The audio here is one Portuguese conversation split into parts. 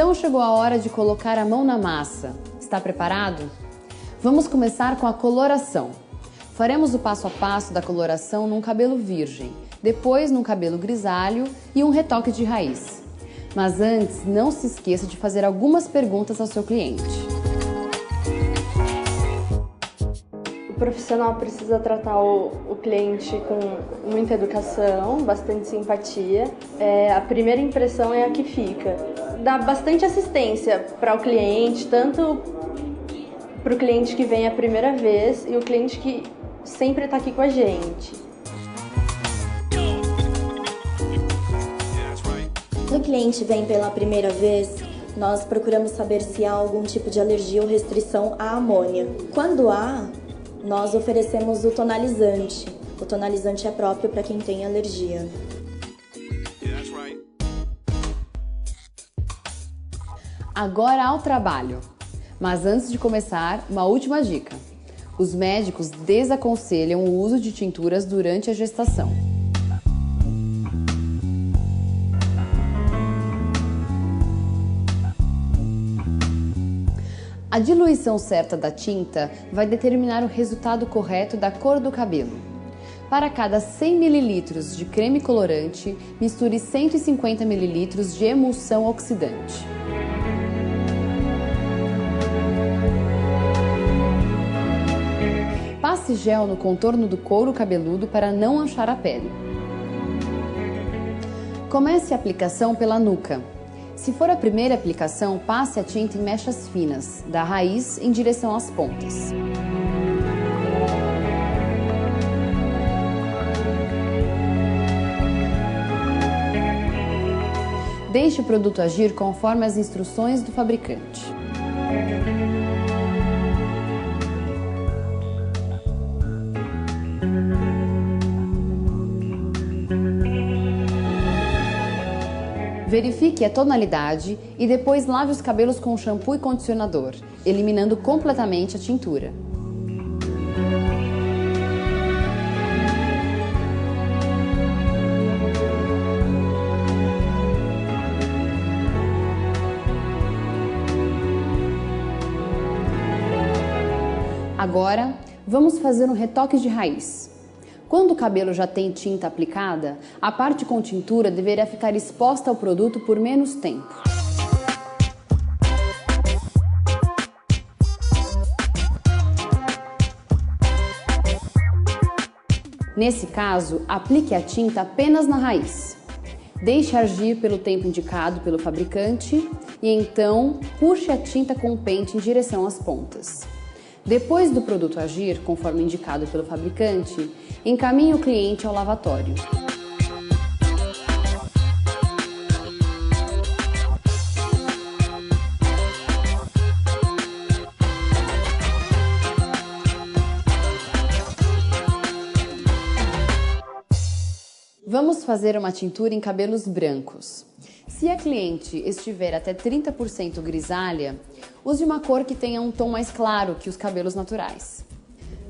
Então chegou a hora de colocar a mão na massa. Está preparado? Vamos começar com a coloração. Faremos o passo a passo da coloração num cabelo virgem, depois num cabelo grisalho e um retoque de raiz. Mas antes, não se esqueça de fazer algumas perguntas ao seu cliente. O profissional precisa tratar o cliente com muita educação, bastante simpatia. A primeira impressão é a que fica. Dá bastante assistência para o cliente, tanto para o cliente que vem a primeira vez e o cliente que sempre está aqui com a gente. Quando o cliente vem pela primeira vez, nós procuramos saber se há algum tipo de alergia ou restrição à amônia. Quando há, nós oferecemos o tonalizante. O tonalizante é próprio para quem tem alergia. Agora ao trabalho. Mas antes de começar, uma última dica. Os médicos desaconselham o uso de tinturas durante a gestação. A diluição certa da tinta vai determinar o resultado correto da cor do cabelo. Para cada 100 ml de creme colorante, misture 150 ml de emulsão oxidante. Passe gel no contorno do couro cabeludo para não manchar a pele. Comece a aplicação pela nuca. Se for a primeira aplicação, passe a tinta em mechas finas, da raiz em direção às pontas. Deixe o produto agir conforme as instruções do fabricante. Verifique a tonalidade e depois lave os cabelos com shampoo e condicionador, eliminando completamente a tintura. Agora, vamos fazer um retoque de raiz. Quando o cabelo já tem tinta aplicada, a parte com tintura deverá ficar exposta ao produto por menos tempo. Nesse caso, aplique a tinta apenas na raiz. Deixe agir pelo tempo indicado pelo fabricante e então puxe a tinta com o pente em direção às pontas. Depois do produto agir, conforme indicado pelo fabricante, encaminhe o cliente ao lavatório. Vamos fazer uma tintura em cabelos brancos. Se a cliente estiver até 30% grisalha, use uma cor que tenha um tom mais claro que os cabelos naturais.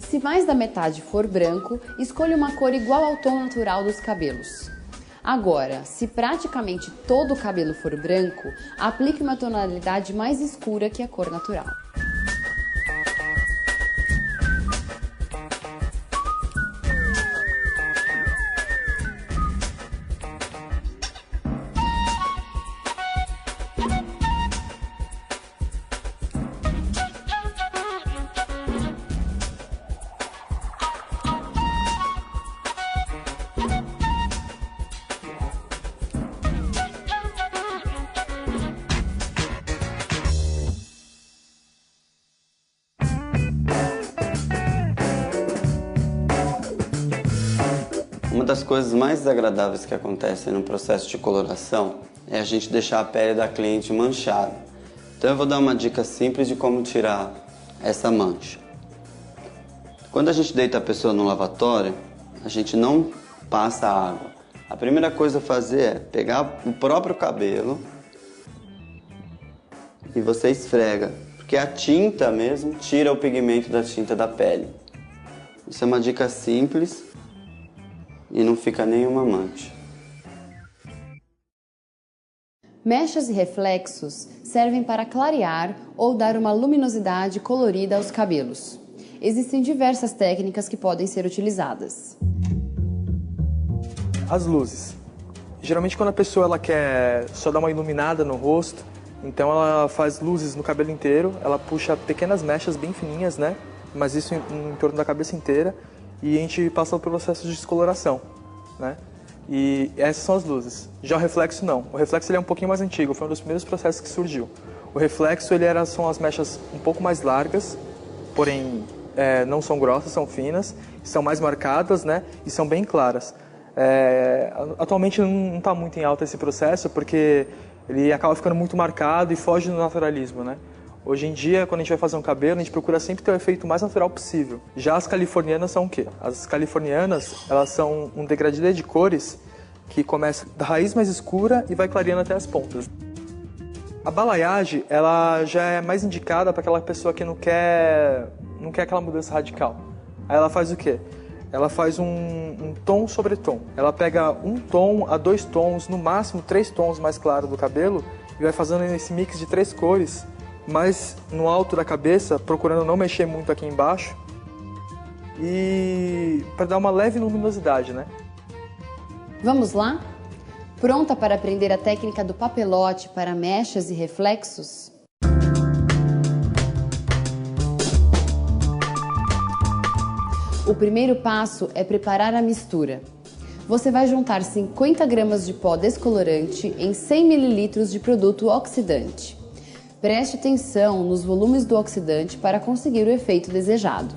Se mais da metade for branco, escolha uma cor igual ao tom natural dos cabelos. Agora, se praticamente todo o cabelo for branco, aplique uma tonalidade mais escura que a cor natural. Uma das coisas mais desagradáveis que acontecem no processo de coloração é a gente deixar a pele da cliente manchada. Então eu vou dar uma dica simples de como tirar essa mancha. Quando a gente deita a pessoa no lavatório, a gente não passa água. A primeira coisa a fazer é pegar o próprio cabelo e você esfrega, porque a tinta mesmo tira o pigmento da tinta da pele. Isso é uma dica simples e não fica nenhuma mancha. Mechas e reflexos servem para clarear ou dar uma luminosidade colorida aos cabelos. Existem diversas técnicas que podem ser utilizadas. As luzes. Geralmente quando a pessoa ela quer só dar uma iluminada no rosto, então ela faz luzes no cabelo inteiro, ela puxa pequenas mechas bem fininhas, né? Mas isso em torno da cabeça inteira, e a gente passa pelo processo de descoloração, né? E essas são as luzes. Já o reflexo não. O reflexo ele é um pouquinho mais antigo, foi um dos primeiros processos que surgiu. O reflexo são as mechas um pouco mais largas, porém não são grossas, são finas, são mais marcadas, né? E são bem claras. Atualmente não está muito em alta esse processo porque ele acaba ficando muito marcado e foge do naturalismo, né? Hoje em dia, quando a gente vai fazer um cabelo, a gente procura sempre ter o efeito mais natural possível. Já as californianas são o quê? As californianas, elas são um degradê de cores que começa da raiz mais escura e vai clareando até as pontas. A balayage, ela já é mais indicada para aquela pessoa que não quer aquela mudança radical. Aí ela faz o quê? Ela faz um tom sobre tom. Ela pega 1 tom a 2 tons, no máximo 3 tons mais claros do cabelo e vai fazendo esse mix de 3 cores, mas no alto da cabeça, procurando não mexer muito aqui embaixo e para dar uma leve luminosidade, né? Vamos lá? Pronta para aprender a técnica do papelote para mechas e reflexos? O primeiro passo é preparar a mistura. Você vai juntar 50 gramas de pó descolorante em 100 ml de produto oxidante. Preste atenção nos volumes do oxidante para conseguir o efeito desejado.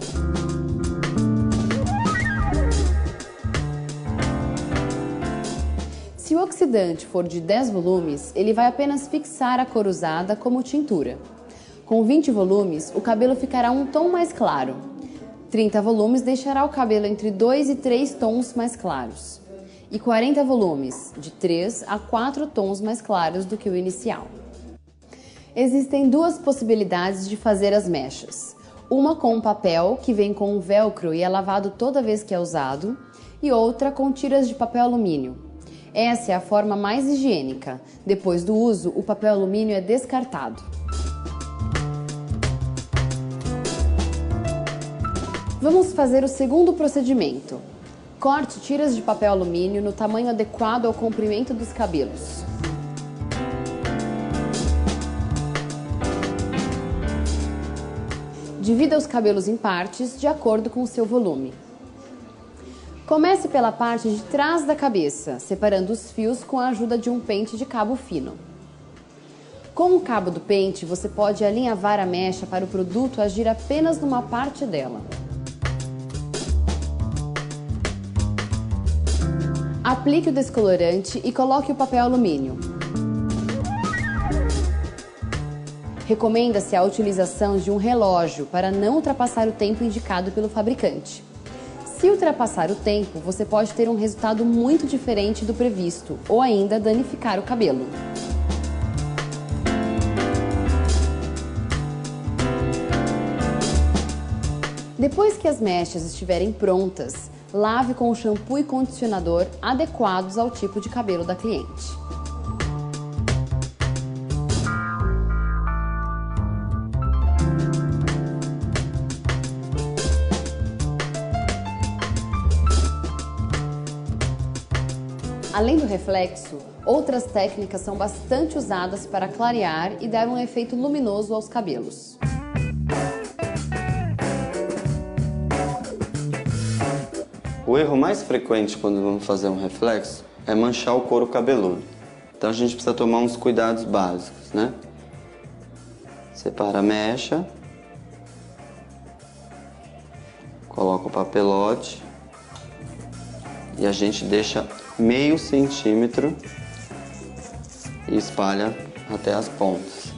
Se o oxidante for de 10 volumes, ele vai apenas fixar a cor usada como tintura. Com 20 volumes, o cabelo ficará um tom mais claro. 30 volumes deixará o cabelo entre 2 e 3 tons mais claros. E 40 volumes, de 3 a 4 tons mais claros do que o inicial. Existem 2 possibilidades de fazer as mechas. Uma com um papel, que vem com um velcro e é lavado toda vez que é usado, e outra com tiras de papel alumínio. Essa é a forma mais higiênica. Depois do uso, o papel alumínio é descartado. Vamos fazer o segundo procedimento. Corte tiras de papel alumínio no tamanho adequado ao comprimento dos cabelos. Divida os cabelos em partes de acordo com o seu volume. Comece pela parte de trás da cabeça, separando os fios com a ajuda de um pente de cabo fino. Com o cabo do pente, você pode alinhavar a mecha para o produto agir apenas numa parte dela. Aplique o descolorante e coloque o papel alumínio. Recomenda-se a utilização de um relógio para não ultrapassar o tempo indicado pelo fabricante. Se ultrapassar o tempo, você pode ter um resultado muito diferente do previsto ou ainda danificar o cabelo. Depois que as mechas estiverem prontas, lave com o shampoo e condicionador adequados ao tipo de cabelo da cliente. Além do reflexo, outras técnicas são bastante usadas para clarear e dar um efeito luminoso aos cabelos. O erro mais frequente quando vamos fazer um reflexo é manchar o couro cabeludo. Então a gente precisa tomar uns cuidados básicos, né? Separa a mecha, coloca o papelote e a gente deixa meio centímetro e espalha até as pontas,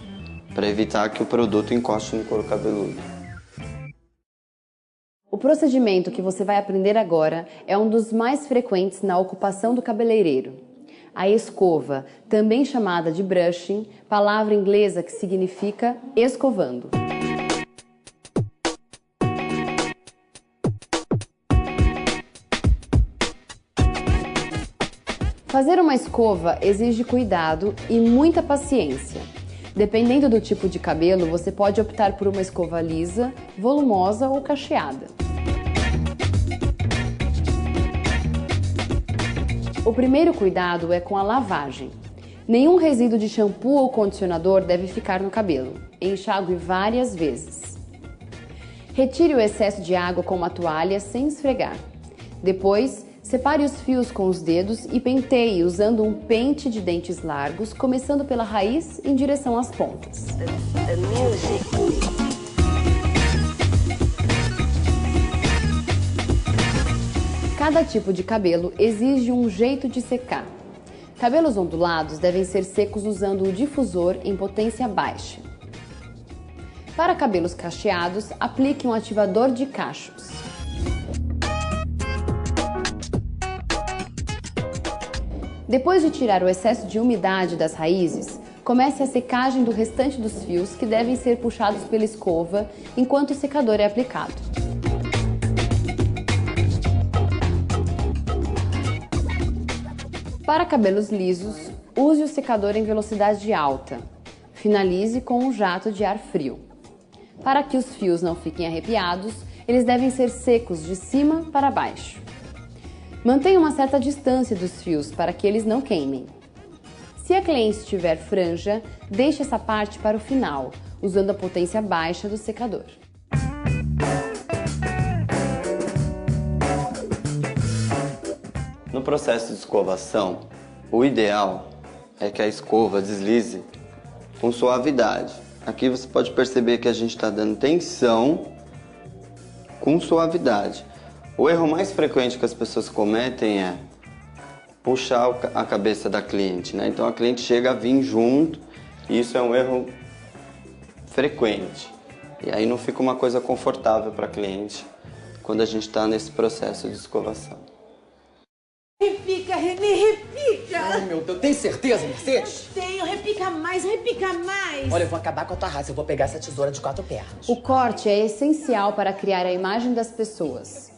para evitar que o produto encoste no couro cabeludo. O procedimento que você vai aprender agora é um dos mais frequentes na ocupação do cabeleireiro. A escova, também chamada de brushing, palavra inglesa que significa escovando. Fazer uma escova exige cuidado e muita paciência. Dependendo do tipo de cabelo, você pode optar por uma escova lisa, volumosa ou cacheada. O primeiro cuidado é com a lavagem. Nenhum resíduo de shampoo ou condicionador deve ficar no cabelo. Enxague várias vezes. Retire o excesso de água com uma toalha sem esfregar. Depois, separe os fios com os dedos e penteie usando um pente de dentes largos, começando pela raiz em direção às pontas. Cada tipo de cabelo exige um jeito de secar. Cabelos ondulados devem ser secos usando o difusor em potência baixa. Para cabelos cacheados, aplique um ativador de cachos. Depois de tirar o excesso de umidade das raízes, comece a secagem do restante dos fios, que devem ser puxados pela escova enquanto o secador é aplicado. Para cabelos lisos, use o secador em velocidade alta. Finalize com um jato de ar frio. Para que os fios não fiquem arrepiados, eles devem ser secos de cima para baixo. Mantenha uma certa distância dos fios para que eles não queimem. Se a cliente tiver franja, deixe essa parte para o final, usando a potência baixa do secador. No processo de escovação, o ideal é que a escova deslize com suavidade. Aqui você pode perceber que a gente está dando tensão com suavidade. O erro mais frequente que as pessoas cometem é puxar a cabeça da cliente, né? Então a cliente chega a vir junto e isso é um erro frequente. E aí não fica uma coisa confortável para a cliente quando a gente está nesse processo de escovação. Repica, Renê, repica! Ai, meu Deus, tem certeza, Mercedes? Tenho, repica mais, repica mais! Olha, eu vou acabar com a tua raça, eu vou pegar essa tesoura de 4 pernas. O corte é essencial para criar a imagem das pessoas.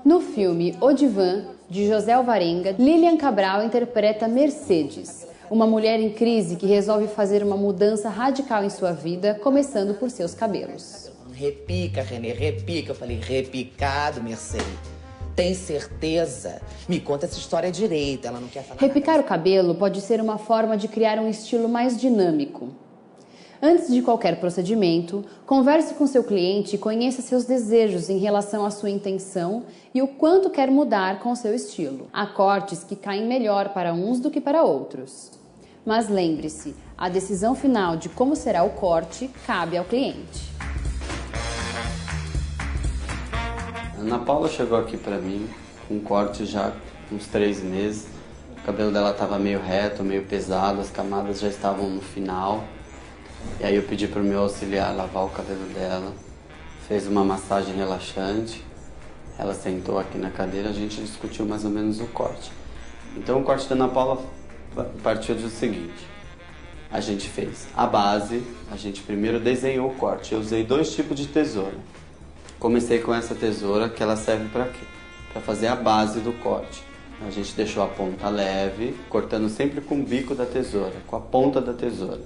No filme O Divã, de José Alvarenga, Lilian Cabral interpreta Mercedes, uma mulher em crise que resolve fazer uma mudança radical em sua vida, começando por seus cabelos. Repica, Renê, repica. Eu falei repicado, Mercedes. Tem certeza? Me conta essa história direito, ela não quer falar Repicar nada. o cabelo pode ser uma forma de criar um estilo mais dinâmico. Antes de qualquer procedimento, converse com seu cliente e conheça seus desejos em relação à sua intenção e o quanto quer mudar com o seu estilo. Há cortes que caem melhor para uns do que para outros. Mas lembre-se, a decisão final de como será o corte cabe ao cliente. A Ana Paula chegou aqui pra mim com um corte já uns 3 meses. O cabelo dela estava meio reto, meio pesado, as camadas já estavam no final. E aí eu pedi pro meu auxiliar lavar o cabelo dela, fez uma massagem relaxante. Ela sentou aqui na cadeira, a gente discutiu mais ou menos o corte. Então o corte da Ana Paula partiu do seguinte: a gente fez a base, a gente primeiro desenhou o corte. Eu usei 2 tipos de tesoura. Comecei com essa tesoura, que ela serve para quê? Para fazer a base do corte. A gente deixou a ponta leve, cortando sempre com o bico da tesoura, com a ponta da tesoura,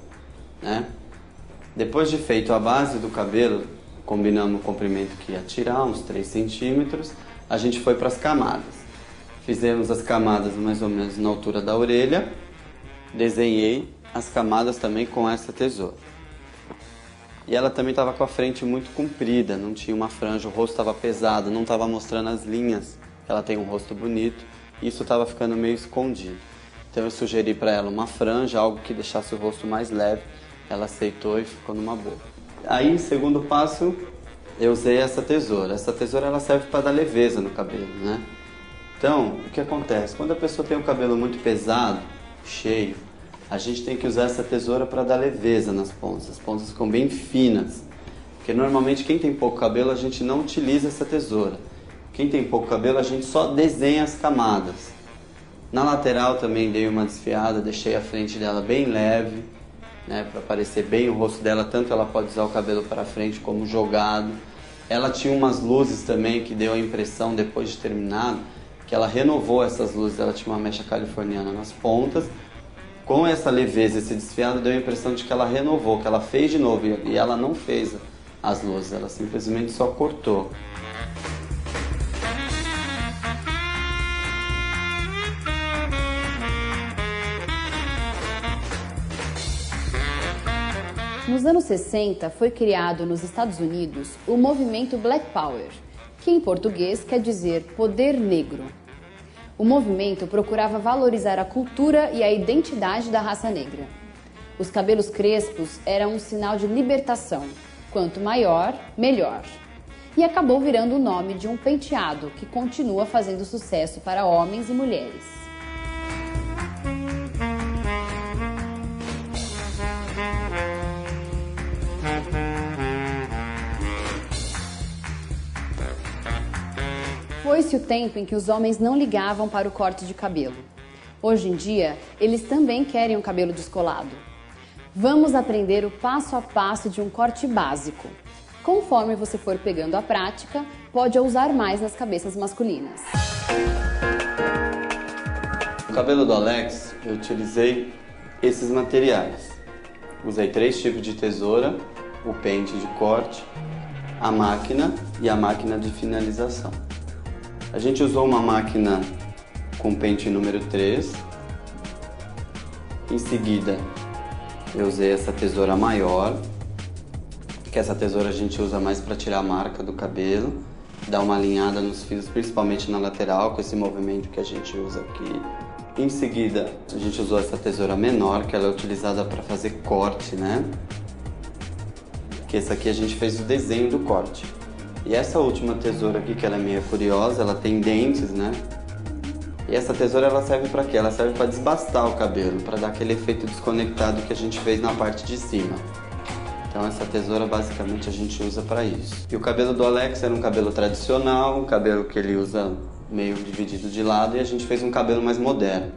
né? Depois de feito a base do cabelo, combinamos o comprimento que ia tirar, uns 3 centímetros, a gente foi para as camadas. Fizemos as camadas mais ou menos na altura da orelha, desenhei as camadas também com essa tesoura. E ela também estava com a frente muito comprida, não tinha uma franja, o rosto estava pesado, não estava mostrando as linhas. Ela tem um rosto bonito e isso estava ficando meio escondido. Então eu sugeri para ela uma franja, algo que deixasse o rosto mais leve. Ela aceitou e ficou numa boa. Aí, segundo passo, eu usei essa tesoura. Essa tesoura ela serve para dar leveza no cabelo, né? Então, o que acontece? Quando a pessoa tem o cabelo muito pesado, cheio, a gente tem que usar essa tesoura para dar leveza nas pontas. As pontas ficam bem finas. Porque normalmente quem tem pouco cabelo, a gente não utiliza essa tesoura. Quem tem pouco cabelo, a gente só desenha as camadas. Na lateral também dei uma desfiada, deixei a frente dela bem leve, né, para aparecer bem o rosto dela. Tanto ela pode usar o cabelo para frente como jogado. Ela tinha umas luzes também que deu a impressão, depois de terminado, que ela renovou essas luzes, ela tinha uma mecha californiana nas pontas. Com essa leveza, esse desfiado, deu a impressão de que ela renovou, que ela fez de novo, e ela não fez as luzes, ela simplesmente só cortou. Nos anos 60, foi criado nos Estados Unidos o movimento Black Power, que em português quer dizer poder negro. O movimento procurava valorizar a cultura e a identidade da raça negra. Os cabelos crespos eram um sinal de libertação. Quanto maior, melhor. E acabou virando o nome de um penteado que continua fazendo sucesso para homens e mulheres. Foi-se o tempo em que os homens não ligavam para o corte de cabelo. Hoje em dia, eles também querem um cabelo descolado. Vamos aprender o passo a passo de um corte básico. Conforme você for pegando a prática, pode ousar mais nas cabeças masculinas. No cabelo do Alex, eu utilizei esses materiais. Usei 3 tipos de tesoura, o pente de corte, a máquina e a máquina de finalização. A gente usou uma máquina com pente número 3. Em seguida, eu usei essa tesoura maior, que essa tesoura a gente usa mais para tirar a marca do cabelo, dar uma alinhada nos fios, principalmente na lateral, com esse movimento que a gente usa aqui. Em seguida, a gente usou essa tesoura menor, que ela é utilizada para fazer corte, né? Que essa aqui a gente fez o desenho do corte. E essa última tesoura aqui, que ela é meio curiosa, ela tem dentes, né? E essa tesoura ela serve para quê? Ela serve para desbastar o cabelo, para dar aquele efeito desconectado que a gente fez na parte de cima. Então essa tesoura basicamente a gente usa para isso. E o cabelo do Alex era um cabelo tradicional, um cabelo que ele usa meio dividido de lado, e a gente fez um cabelo mais moderno.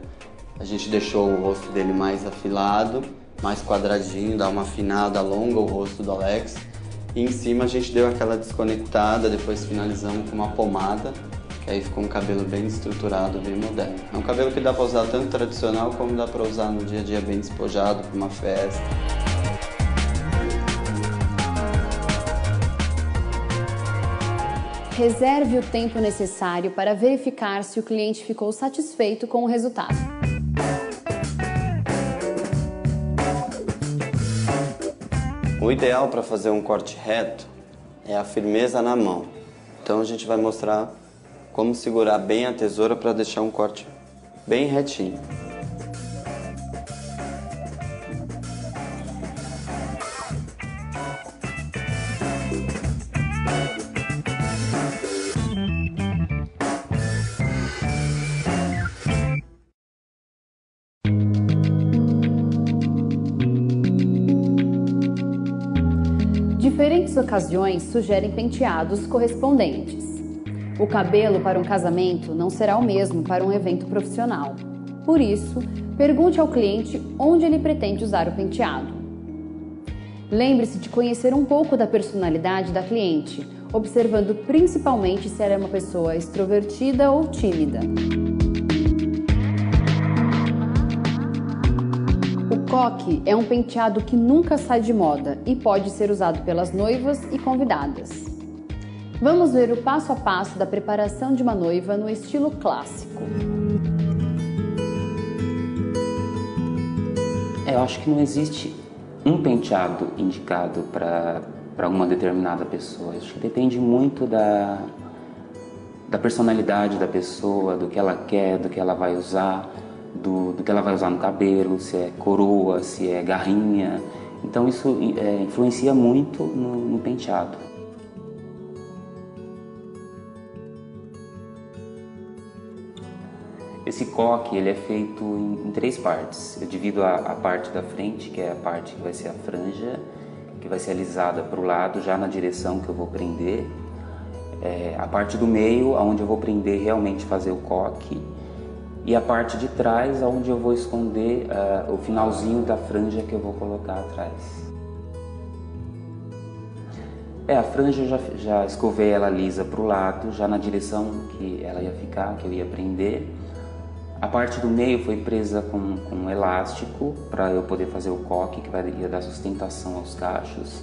A gente deixou o rosto dele mais afilado, mais quadradinho, dá uma afinada, alonga o rosto do Alex. E em cima a gente deu aquela desconectada, depois finalizamos com uma pomada, que aí ficou um cabelo bem estruturado, bem moderno. É um cabelo que dá para usar tanto tradicional como dá para usar no dia a dia bem despojado, para uma festa. Reserve o tempo necessário para verificar se o cliente ficou satisfeito com o resultado. O ideal para fazer um corte reto é a firmeza na mão. Então a gente vai mostrar como segurar bem a tesoura para deixar um corte bem retinho. Diferentes ocasiões sugerem penteados correspondentes. O cabelo para um casamento não será o mesmo para um evento profissional. Por isso, pergunte ao cliente onde ele pretende usar o penteado. Lembre-se de conhecer um pouco da personalidade da cliente, observando principalmente se ela é uma pessoa extrovertida ou tímida. O coque é um penteado que nunca sai de moda e pode ser usado pelas noivas e convidadas. Vamos ver o passo a passo da preparação de uma noiva no estilo clássico. Eu acho que não existe um penteado indicado para uma determinada pessoa. Acho que depende muito da personalidade da pessoa, do que ela quer, do que ela vai usar, do que ela vai usar no cabelo, se é coroa, se é garrinha. Então isso influencia muito no penteado. Esse coque ele é feito em 3 partes. Eu divido a parte da frente, que é a parte que vai ser a franja, que vai ser alisada para o lado, já na direção que eu vou prender. A parte do meio, onde eu vou prender realmente fazer o coque. E a parte de trás, onde eu vou esconder o finalzinho da franja que eu vou colocar atrás. A franja eu já escovei ela lisa para o lado, já na direção que ela ia ficar, que eu ia prender. A parte do meio foi presa com um elástico para eu poder fazer o coque, que ia dar sustentação aos cachos.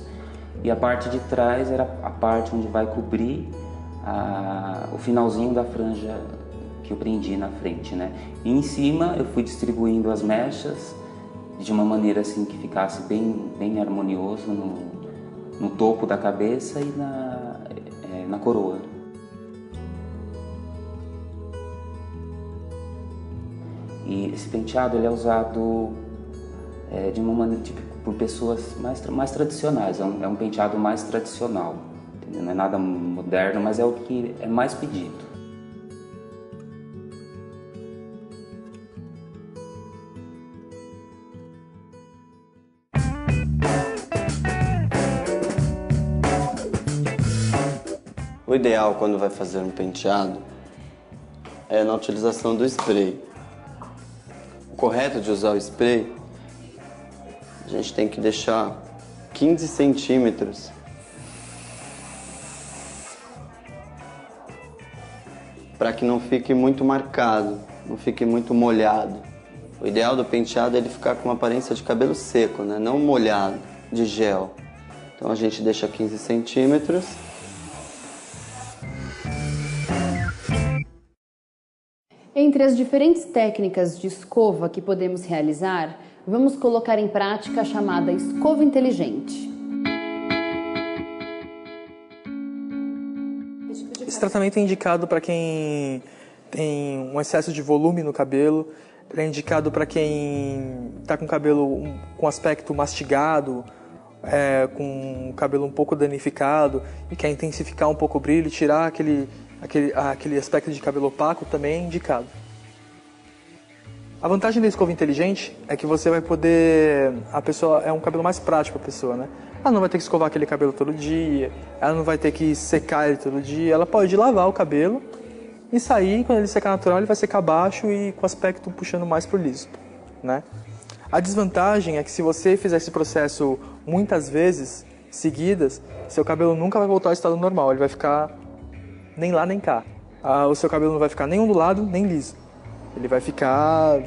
E a parte de trás era a parte onde vai cobrir o finalzinho da franja que eu prendi na frente, né? E em cima eu fui distribuindo as mechas de uma maneira assim que ficasse bem harmonioso no topo da cabeça e na coroa. E esse penteado ele é usado de uma maneira por pessoas mais tradicionais, é um penteado mais tradicional, entendeu? Não é nada moderno, mas é o que é mais pedido. O ideal quando vai fazer um penteado é na utilização do spray. O correto de usar o spray, a gente tem que deixar 15 centímetros para que não fique muito marcado, não fique muito molhado. O ideal do penteado é ele ficar com uma aparência de cabelo seco, né? Não molhado, de gel. Então a gente deixa 15 centímetros. Entre as diferentes técnicas de escova que podemos realizar, vamos colocar em prática a chamada escova inteligente. Esse tratamento é indicado para quem tem um excesso de volume no cabelo, é indicado para quem está com o cabelo com aspecto mastigado, com o cabelo um pouco danificado e quer intensificar um pouco o brilho, tirar aquele aspecto de cabelo opaco, também é indicado. A vantagem da escova inteligente é que você vai poder... A pessoa é um cabelo mais prático para a pessoa, né? Ela não vai ter que escovar aquele cabelo todo dia, ela não vai ter que secar ele todo dia, ela pode lavar o cabelo e sair, quando ele secar natural, ele vai secar baixo e com o aspecto puxando mais pro liso, né? A desvantagem é que se você fizer esse processo muitas vezes seguidas, seu cabelo nunca vai voltar ao estado normal, ele vai ficar nem lá nem cá. O seu cabelo não vai ficar nem ondulado, nem liso. Ele vai ficar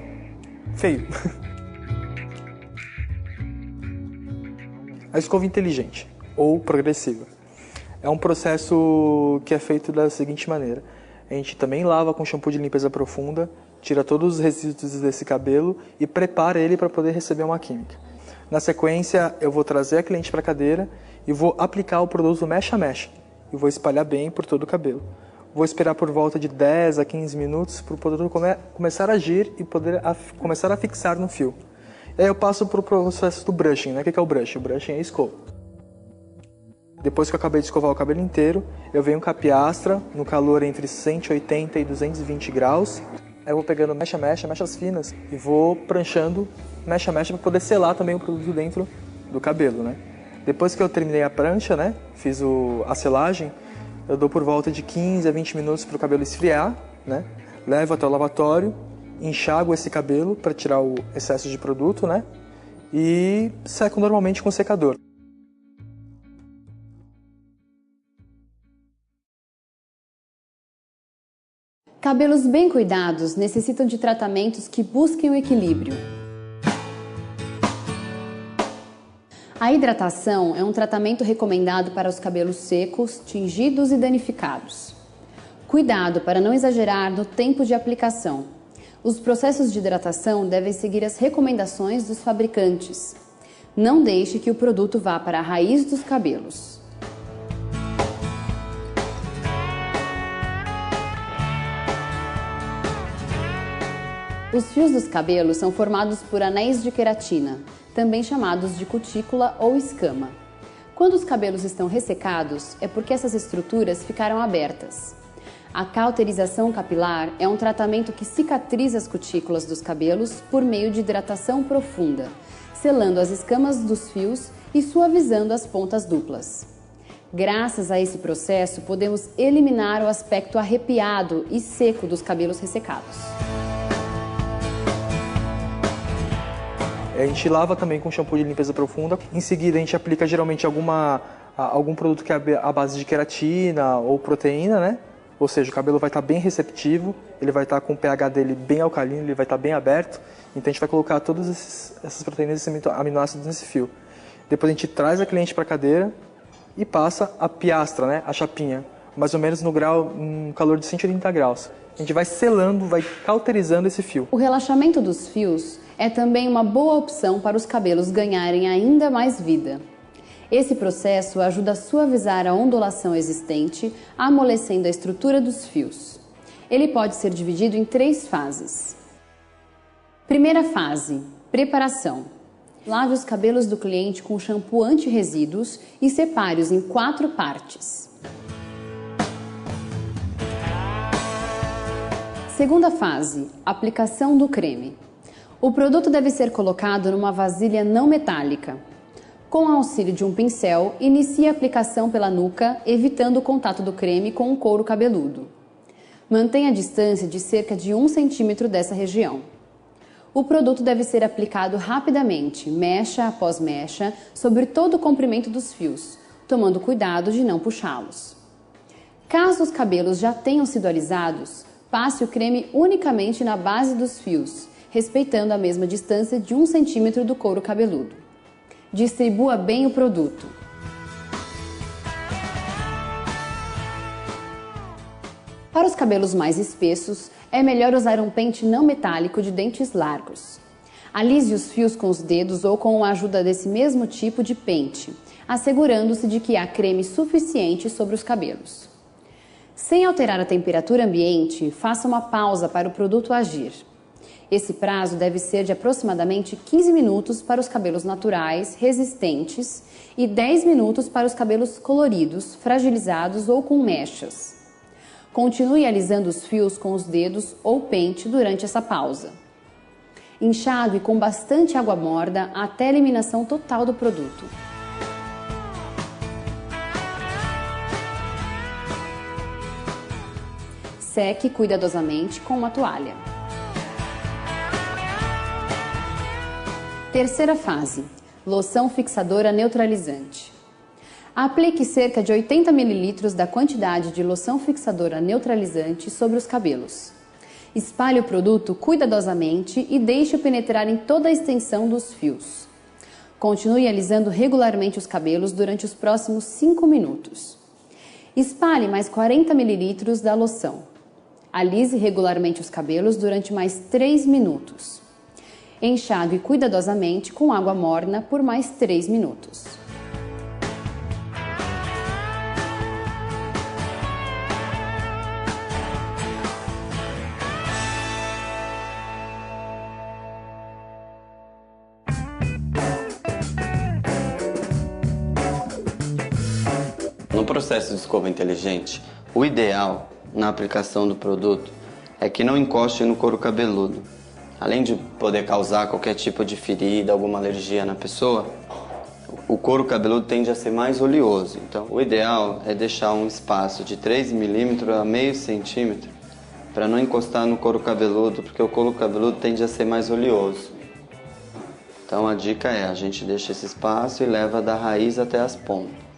feio. A escova inteligente, ou progressiva, é um processo que é feito da seguinte maneira. A gente também lava com shampoo de limpeza profunda, tira todos os resíduos desse cabelo e prepara ele para poder receber uma química. Na sequência, eu vou trazer a cliente para a cadeira e vou aplicar o produto mecha a mecha. E vou espalhar bem por todo o cabelo. Vou esperar por volta de 10 a 15 minutos para o produto começar a agir e poder começar a fixar no fio. E aí eu passo para o processo do brushing, né? O que é o brushing? O brushing é a escova. Depois que eu acabei de escovar o cabelo inteiro, eu venho com a piastra no calor entre 180 e 220 graus. Aí eu vou pegando mecha a mecha, mechas finas, e vou pranchando mecha a mecha para poder selar também o produto dentro do cabelo, né? Depois que eu terminei a prancha, né, fiz a selagem, eu dou por volta de 15 a 20 minutos para o cabelo esfriar, né? Levo até o lavatório, enxago esse cabelo para tirar o excesso de produto, né? E seco normalmente com secador. Cabelos bem cuidados necessitam de tratamentos que busquem o equilíbrio. A hidratação é um tratamento recomendado para os cabelos secos, tingidos e danificados. Cuidado para não exagerar no tempo de aplicação. Os processos de hidratação devem seguir as recomendações dos fabricantes. Não deixe que o produto vá para a raiz dos cabelos. Os fios dos cabelos são formados por anéis de queratina, também chamados de cutícula ou escama. Quando os cabelos estão ressecados, é porque essas estruturas ficaram abertas. A cauterização capilar é um tratamento que cicatriza as cutículas dos cabelos por meio de hidratação profunda, selando as escamas dos fios e suavizando as pontas duplas. Graças a esse processo, podemos eliminar o aspecto arrepiado e seco dos cabelos ressecados. A gente lava também com shampoo de limpeza profunda. Em seguida, a gente aplica geralmente alguma algum produto que é à base de queratina ou proteína, né? Ou seja, o cabelo vai estar bem receptivo, ele vai estar com o pH dele bem alcalino, ele vai estar bem aberto. Então a gente vai colocar todas essas proteínas e esses aminoácidos nesse fio. Depois a gente traz a cliente para a cadeira e passa a piastra, né? A chapinha, mais ou menos no calor de 180 graus. A gente vai selando, vai cauterizando esse fio. O relaxamento dos fios é também uma boa opção para os cabelos ganharem ainda mais vida. Esse processo ajuda a suavizar a ondulação existente, amolecendo a estrutura dos fios. Ele pode ser dividido em 3 fases. Primeira fase, preparação. Lave os cabelos do cliente com shampoo anti-resíduos e separe-os em 4 partes. Segunda fase, aplicação do creme. O produto deve ser colocado numa vasilha não metálica. Com o auxílio de um pincel, inicie a aplicação pela nuca, evitando o contato do creme com o couro cabeludo. Mantenha a distância de cerca de 1 centímetro dessa região. O produto deve ser aplicado rapidamente, mecha após mecha, sobre todo o comprimento dos fios, tomando cuidado de não puxá-los. Caso os cabelos já tenham sido alisados, passe o creme unicamente na base dos fios, respeitando a mesma distância de 1 centímetro do couro cabeludo. Distribua bem o produto. Para os cabelos mais espessos, é melhor usar um pente não metálico de dentes largos. Alise os fios com os dedos ou com a ajuda desse mesmo tipo de pente, assegurando-se de que há creme suficiente sobre os cabelos. Sem alterar a temperatura ambiente, faça uma pausa para o produto agir. Esse prazo deve ser de aproximadamente 15 minutos para os cabelos naturais, resistentes, e 10 minutos para os cabelos coloridos, fragilizados ou com mechas. Continue alisando os fios com os dedos ou pente durante essa pausa. Enxague com bastante água morna até a eliminação total do produto. Seque cuidadosamente com uma toalha. Terceira fase, loção fixadora neutralizante. Aplique cerca de 80 ml da quantidade de loção fixadora neutralizante sobre os cabelos. Espalhe o produto cuidadosamente e deixe-o penetrar em toda a extensão dos fios. Continue alisando regularmente os cabelos durante os próximos 5 minutos. Espalhe mais 40 ml da loção. Alise regularmente os cabelos durante mais 3 minutos. Enxague cuidadosamente com água morna por mais 3 minutos. No processo de escova inteligente, o ideal na aplicação do produto é que não encoste no couro cabeludo. Além de poder causar qualquer tipo de ferida, alguma alergia na pessoa, o couro cabeludo tende a ser mais oleoso. Então, o ideal é deixar um espaço de 3 milímetros a meio centímetro para não encostar no couro cabeludo, porque o couro cabeludo tende a ser mais oleoso. Então, a dica é, a gente deixa esse espaço e leva da raiz até as pontas.